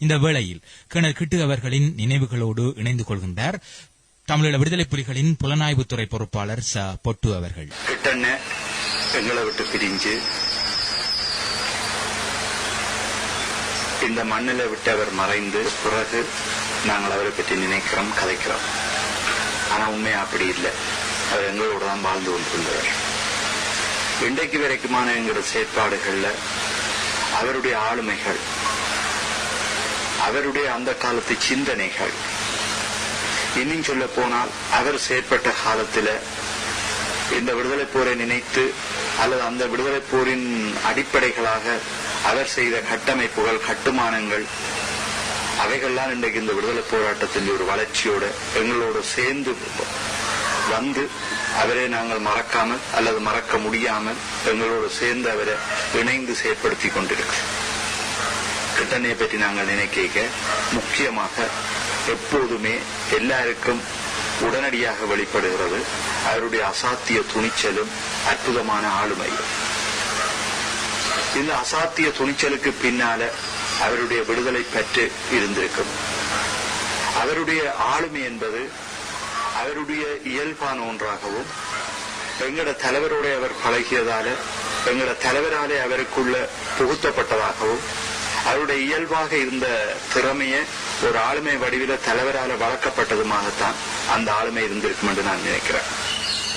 இந்த வேளையில் கேணல் கிட்டு அவர்களின் நினைவுகளோடு இணைந்து கொள்கின்றார் தமிழீழ விடுதலை புலிகளின் புலனாய்வுத்துறை பொறுப்பாளர் ச. பொட்டு அவர்கள். கிட்டண்ண எங்களை விட்டு பிரிஞ்சு இந்த மண்ணில விட்டு அவர் மறைந்து பிறகு நாங்கள் அவரை பற்றி நினைக்கிறோம், கதைக்கிறோம். ஆனா உண்மையா அப்படி இல்லை. அவர் எங்களோடு தான் வாழ்ந்து கொண்டிருந்தவர். இன்றைக்கு வரைக்குமான எங்களோட செயற்பாடுகள்ல அவருடைய ஆளுமைகள், அவருடைய அந்த காலத்து சிந்தனைகள், இன்னும் சொல்ல போனால் அவர் செயற்பட்ட காலத்தில் இந்த விடுதலை போரை நினைத்து அல்லது அந்த விடுதலை போரின் அடிப்படைகளாக அவர் செய்த கட்டமைப்புகள், கட்டுமானங்கள், அவைகள்லாம் இன்றைக்கு இந்த விடுதலை போராட்டத்தின் ஒரு வளர்ச்சியோடு எங்களோடு சேர்ந்து வந்து அவரை நாங்கள் மறக்காமல் அல்லது மறக்க முடியாமல் எங்களோடு சேர்ந்து அவரை இணைந்து செயற்படுத்தி கொண்டிருக்கிறோம். கிட்டண்ணையை பற்றி நாங்கள் நினைக்க முக்கியமாக எப்போதுமே எல்லாருக்கும் உடனடியாக வெளிப்படுகிறது அவருடைய அசாத்திய துணிச்சலும் அற்புதமான ஆளுமையும். இந்த அசாத்திய துணிச்சலுக்கு பின்னால அவருடைய விடுதலை பற்று இருந்திருக்கும். அவருடைய ஆளுமை என்பது அவருடைய இயல்பான ஒன்றாகவும், எங்களோட தலைவரோட அவர் பழகியதால எங்களோட தலைவராலே அவருக்குள்ள புகுத்தப்பட்டதாகவும், அவருடைய இயல்பாக இருந்த திறமையை ஒரு ஆளுமை வடிவில தலைவரால வளர்க்கப்பட்டதுமாகத்தான் அந்த ஆளுமை இருந்திருக்கும் என்று நான் நினைக்கிறேன்.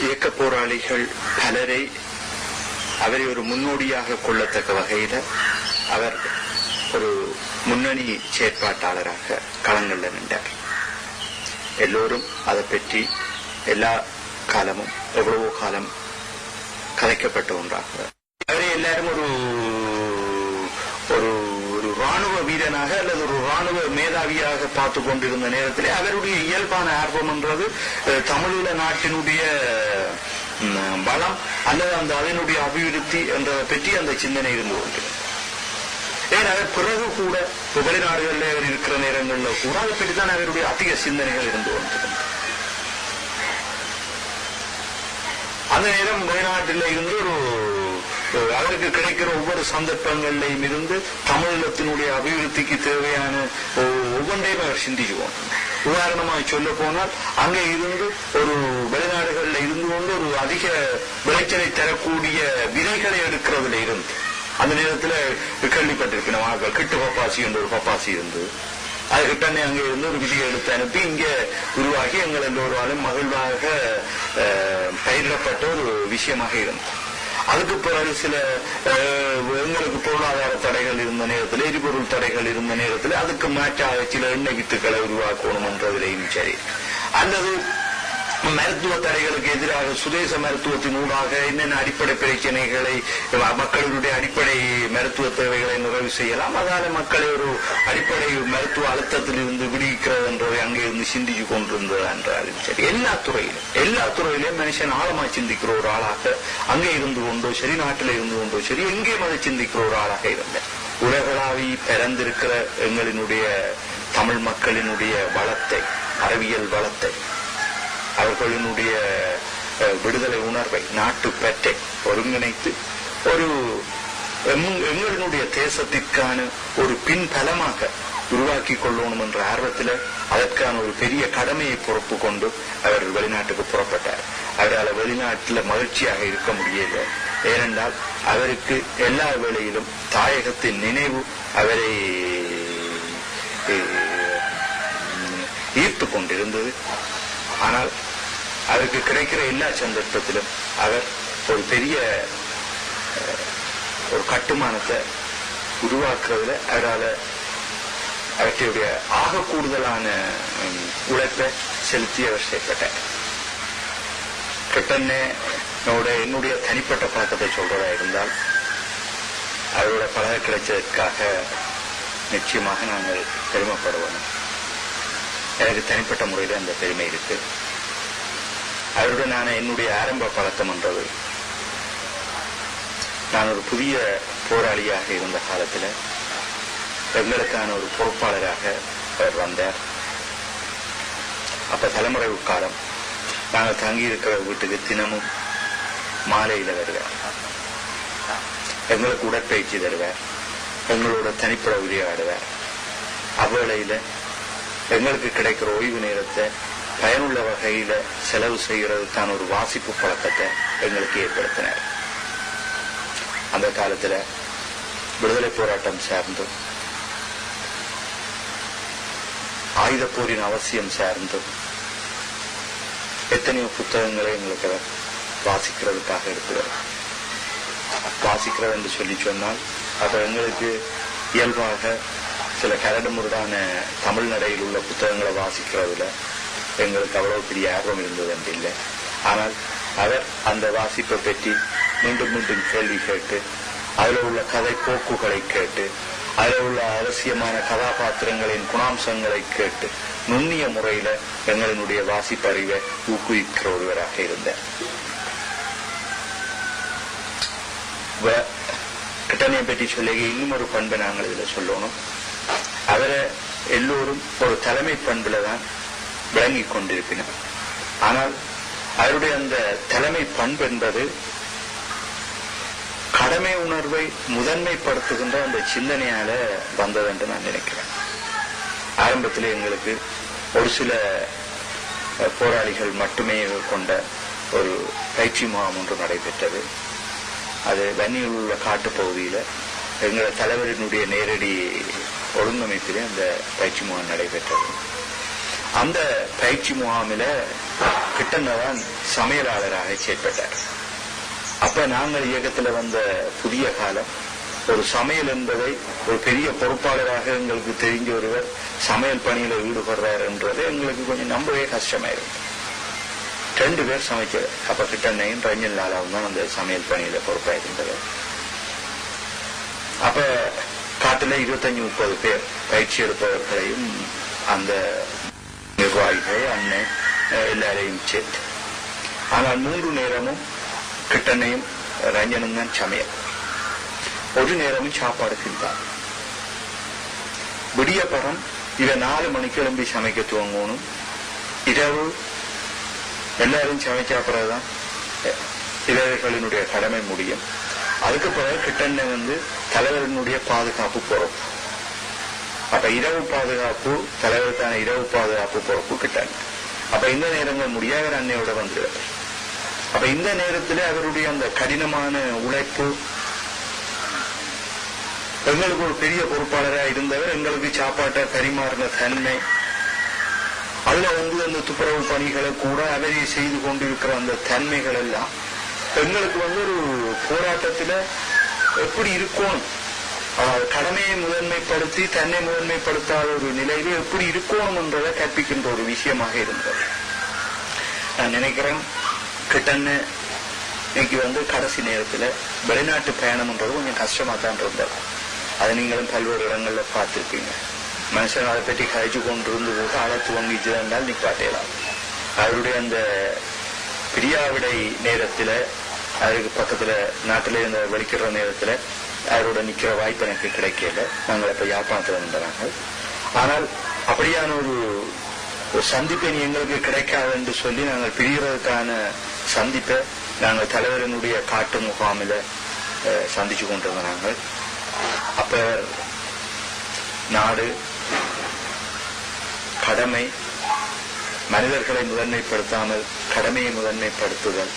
இயக்க போராளிகள் பலரை அவரை ஒரு முன்னோடியாக கொள்ளத்தக்க வகையில அவர் ஒரு முன்னணி செயற்பாட்டாளராக களங்கள்ல நின்றார். எல்லோரும் அதை பற்றி எல்லா காலமும் எவ்வளவோ காலம் கதைக்கப்பட்ட ஒன்றாக அவரை எல்லாரும் ஒரு ராணுவ வீரனாக அல்லது ஒரு ராணுவ மேதாவியாக பார்த்து கொண்டிருந்த நேரத்திலே அவருடைய இயல்பான ஆர்வம் என்றது தமிழீழ நாட்டினுடைய பலம் அல்லது அந்த அதனுடைய அபிவிருத்தி என்றதை பற்றி அந்த சிந்தனை இருந்து கொண்டிருந்தது. ஏன் அவர் பிறகு கூட வெளிநாடுகளில் அவர் இருக்கிற நேரங்களில் கூட அதை பற்றி தான் அவருடைய அதிக சிந்தனைகள் இருந்து கொண்டிருந்தது. அந்த நேரம் வெளிநாட்டில் இருந்து அவருக்கு கிடைக்கிற ஒவ்வொரு சந்தர்ப்பங்களிலும் இருந்து தமிழகத்தினுடைய அபிவிருத்திக்கு தேவையான ஒவ்வொன்றையும் அவர் சிந்திக்குவோம். உதாரணமாக சொல்ல போனால் அங்கே இருந்து ஒரு வெளிநாடுகளில் இருந்து கொண்டு ஒரு அதிக விளைச்சலை தரக்கூடிய விதைகளை எடுக்கிறதுல இருந்து அந்த நேரத்தில் கேள்விப்பட்டிருக்கணும். கிட்டு பப்பாசி என்ற ஒரு பப்பாசி இருந்து அது கிட்டனே அங்கே இருந்து ஒரு விதியை எடுத்து அனுப்பி இங்கே உருவாகி எங்கள் எல்லோராலும் மகிழ்வாக பயிரிடப்பட்ட ஒரு விஷயமாக இருந்தது. அதுக்கு பிறகு சில எங்களுக்கு பொருளாதார தடைகள் இருந்த நேரத்தில், எரிபொருள் தடைகள் இருந்த நேரத்தில் அதுக்கு மாற்றாக சில எண்ணெய் வித்துக்களை உருவாக்கணும் என்றதிலேயும் சரி, அல்லது மருத்துவ தடைகளுக்கு எதிராக சுதேச மருத்துவத்தின் ஊடாக என்னென்ன அடிப்படை பிரச்சனைகளை மக்களுடைய அடிப்படை மருத்துவ தேவைகளை நிறைவு செய்யலாம், அதால மக்களை ஒரு அடிப்படை மருத்துவ அழுத்தத்தில் இருந்து விடுவிக்கிறது என்றதை அங்கே இருந்து சிந்திச்சு கொண்டிருந்தது என்றாலும் சரி, எல்லா துறையிலும் மனுஷன் ஆழமா சிந்திக்கிற ஒரு ஆளாக அங்கே இருந்து கொண்டோ சரி, நாட்டில் இருந்து கொண்டோ சரி, எங்கேயும் அதை சிந்திக்கிற ஒரு ஆளாக இருந்தேன். உலகளாவி பிறந்திருக்கிற எங்களினுடைய தமிழ் மக்களினுடைய வளத்தை, அறிவியல் வளத்தை, அவர்களினுடைய விடுதலை உணர்வை, நாட்டு பற்றை ஒருங்கிணைத்து ஒரு எங்களினுடைய தேசத்திற்கான ஒரு பின்பலமாக உருவாக்கி கொள்ளணும் என்ற ஆர்வத்தில் அதற்கான ஒரு பெரிய கடமையை பொறுப்பு கொண்டு அவர் வெளிநாட்டுக்கு புறப்பட்டார். அவரால் வெளிநாட்டில் மகிழ்ச்சியாக இருக்க முடியல. ஏனென்றால் அவருக்கு எல்லா வேளையிலும் தாயகத்தின் நினைவு அவரை ஈர்த்து கொண்டிருந்தது. ஆனால் அவருக்கு கிடைக்கிற எல்லா சந்தர்ப்பத்திலும் அவர் ஒரு பெரிய ஒரு கட்டுமானத்தை உருவாக்குறதுல அவரால் அவற்றையுடைய ஆக கூடுதலான உழைப்பை செலுத்தி அவர் செயல்பட்டார். கிட்டண்ணோட என்னுடைய தனிப்பட்ட பழக்கத்தை சொல்றதா இருந்தால், அவரோட பழக கிடைச்சதற்காக நிச்சயமாக நாங்கள் பெருமைப்படுவோம். எனக்கு தனிப்பட்ட முறையில் அந்த பெருமை இருக்கு. அவருடனான என்னுடைய ஆரம்ப பழக்கம் என்றது, நான் ஒரு புதிய போராளியாக இருந்த காலத்தில் எங்களுக்கான ஒரு பொறுப்பாளராக அவர் வந்தார். அப்ப தலைமுறை காலம் நாங்கள் தங்கியிருக்கிற வீட்டுக்கு தினமும் மாலையில வருவார். எங்களுக்கு உடற்பயிற்சி தருவார், எங்களோட தனிப்பட உரையாடுவார். வேளையில எங்களுக்கு கிடைக்கிற ஓய்வு நேரத்தை பயனுள்ள வகையில செலவு செய்யறதுக்கான ஒரு வாசிப்பு பழக்கத்தை எங்களுக்கு ஏற்படுத்தினார். அந்த காலத்துல விடுதலை போராட்டம் சார்ந்தும் ஆயுத போரின் அவசியம் சார்ந்தும் எத்தனையோ புத்தகங்களை எங்களுக்கு வாசிக்கிறதுக்காக இருக்கிறார். வாசிக்கிறது என்று சொல்லி சொன்னால் அப்ப எங்களுக்கு இயல்பாக சில கரடுமுரடான தமிழ் நடையில் உள்ள புத்தகங்களை வாசிக்கிறதுல எங்களுக்கு அவ்வளவு பெரிய ஆர்வம் இருந்தது என்று இல்லை. ஆனால் அவர் அந்த வாசிப்பை பற்றி மீண்டும் மீண்டும் கேள்வி கேட்டு அதில் உள்ள கதை போக்குகளை கேட்டு அதில் உள்ள அவசியமான கதாபாத்திரங்களின் குணாம்சங்களை கேட்டு நுண்ணிய முறையில எங்களினுடைய வாசிப்பறிவை ஊக்குவிக்கிற ஒருவராக இருந்தார். கிட்டனையை பற்றி சொல்ல இன்னும் ஒரு பண்பை நாங்கள் இதுல சொல்லணும். அவரை எல்லோரும் ஒரு தலைமை பண்புல தான் விளங்கி கொண்டிருப்பினார். ஆனால் அவருடைய அந்த தலைமை பண்பு என்பது கடமை உணர்வை முதன்மைப்படுத்துகின்ற அந்த சிந்தனையால வந்தது என்று நான் நினைக்கிறேன். ஆரம்பத்தில் எங்களுக்கு ஒரு சில போராளிகள் மட்டுமே கொண்ட ஒரு பயிற்சி முகாம் ஒன்று நடைபெற்றது. அது வன்னியில் உள்ள காட்டுப்பகுதியில எங்கள தலைவரினுடைய நேரடி ஒழுங்கமைப்பிலே அந்த பயிற்சி முகாம் நடைபெற்றது. அந்த பயிற்சி முகாமில கிட்டனதான் சமையலாளராக செயற்பட்டார். அப்ப நாங்கள் இயக்கத்துல வந்த புதிய காலம் ஒரு சமையல் என்பதை ஒரு பெரிய பொறுப்பாளராக எங்களுக்கு தெரிஞ்ச ஒருவர் சமையல் பணியில ஈடுபடுறார் என்றது எங்களுக்கு கொஞ்சம் நம்பவே கஷ்டமாயிருக்கு. 2 பேர் சமைச்சது. அப்ப கிட்டண்ணையும் ரஞ்சன் லாலாவும் தான் அந்த சமையல் பணியில பொறுப்பாயிருந்தது. அப்ப காட்டுல 25-30 பேர் பயிற்சி எடுப்பவர்களையும் அந்த நிர்வாகிகள் அண்ணன் எல்லாரையும் சேர்த்து. ஆனால் 3 நேரமும் கிட்டண்ணையும் ரஞ்சனும் தான் சமையல். ஒரு நேரமும் சாப்பாடு செஞ்சார். விடிய படம் இவ 4 மணிக்கு எழும்பி சமைக்க துவங்கணும். இரவு எல்லாரும் சமைச்சா பிறகுதான் இவர்களினுடைய கடமை முடியும். அதுக்கு பிறகு கிட்டண்ண தலைவரினுடைய பாதுகாப்பு பொறுப்பு. அப்ப இரவு பாதுகாப்பு தலைவருக்கான இரவு பாதுகாப்பு பொறுப்பு கிட்டண்ண. அப்ப இந்த நேரங்கள் முடியாத அன்னையோட வந்துடுவார். அப்ப இந்த நேரத்துல அவருடைய அந்த கடினமான உழைப்பு எங்களுக்கு ஒரு பெரிய பொறுப்பாளராக இருந்தவர். எங்களுக்கு சாப்பாட்டை பரிமாறின தன்மை, அதுல அந்த துப்புரவு பணிகளை கூட அவரே செய்து கொண்டிருக்கிற அந்த தன்மைகள் எல்லாம் எங்களுக்கு ஒரு போராட்டத்துல எப்படி இருக்கணும், கடமையை முதன்மைப்படுத்தி தன்னை முதன்மைப்படுத்தாத ஒரு நிலையில எப்படி இருக்கணும் என்றதை கற்பிக்கின்ற ஒரு விஷயமாக இருந்தது. நான் நினைக்கிறேன் கிட்டன்னு இன்னைக்கு கடைசி நேரத்துல வெளிநாட்டு பயணம்ன்றது கொஞ்சம் கஷ்டமா தான் இருந்தது. அதை நீங்களும் பல்வேறு இடங்கள்ல பார்த்திருப்பீங்க. மனுஷன் அதை பற்றி கழிச்சு கொண்டிருந்து போட்டு அழைத்து வாங்கிச்சு இருந்தால் நிப்பாட்டலாம். அவருடைய அந்த பிரியாவிடை நேரத்துல அவருக்கு பக்கத்துல நாட்டில இருந்த வெளிக்கிற நேரத்துல அவரோட நிக்கிற வாய்ப்பு எனக்கு கிடைக்கல. நாங்கள் இப்ப யாழ்ப்பாணத்துல இருந்தாங்க. ஆனால் அப்படியான ஒரு சந்திப்பை எங்களுக்கு கிடைக்காது என்று சொல்லி நாங்கள் பிரியறதுக்கான சந்திப்பை நாங்கள் தலைவரனுடைய காட்டு முகாமில சந்திச்சு கொண்டிருந்த நாங்கள். அப்ப நாடு, கடமை, மனிதர்களை முதன்மைப்படுத்தாமல் கடமையை முதன்மைப்படுத்துதல்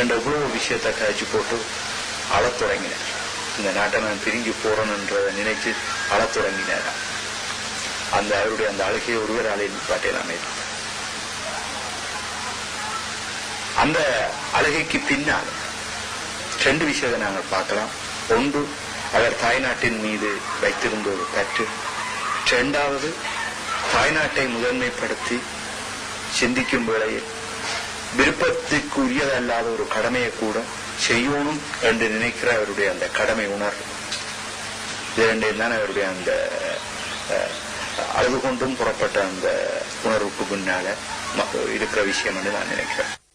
என்ற இவ்வளவு விஷயத்தை கழிச்சு போட்டு அழத் தொடங்கினார். இந்த நாட்டை நான் பிரிஞ்சு போறேன் என்றதை நினைச்சு அழத் தொடங்கினார். அந்த அவருடைய அந்த அழகையை ஒருவராலே நிப்பாட்டலாமே. அந்த அழகைக்கு பின்னால் 2 விஷயத்தை நாங்கள் பார்க்கலாம். ஒன்று, அவர் தாய்நாட்டின் மீது வைத்திருந்த ஒரு பற்று. 2வது, தாய்நாட்டை முதன்மைப்படுத்தி சிந்திக்கும் வேளையில் விருப்பத்திற்கு உரியதல்லாத ஒரு கடமையை கூட செய்யணும் என்று நினைக்கிற அவருடைய அந்த கடமை உணர்வு. இது 2 தான் அவருடைய அந்த அழுது கொண்டும் புறப்பட்ட அந்த உணர்வுக்கு பின்னால இருக்கிற விஷயம் என்று நான் நினைக்கிறேன்.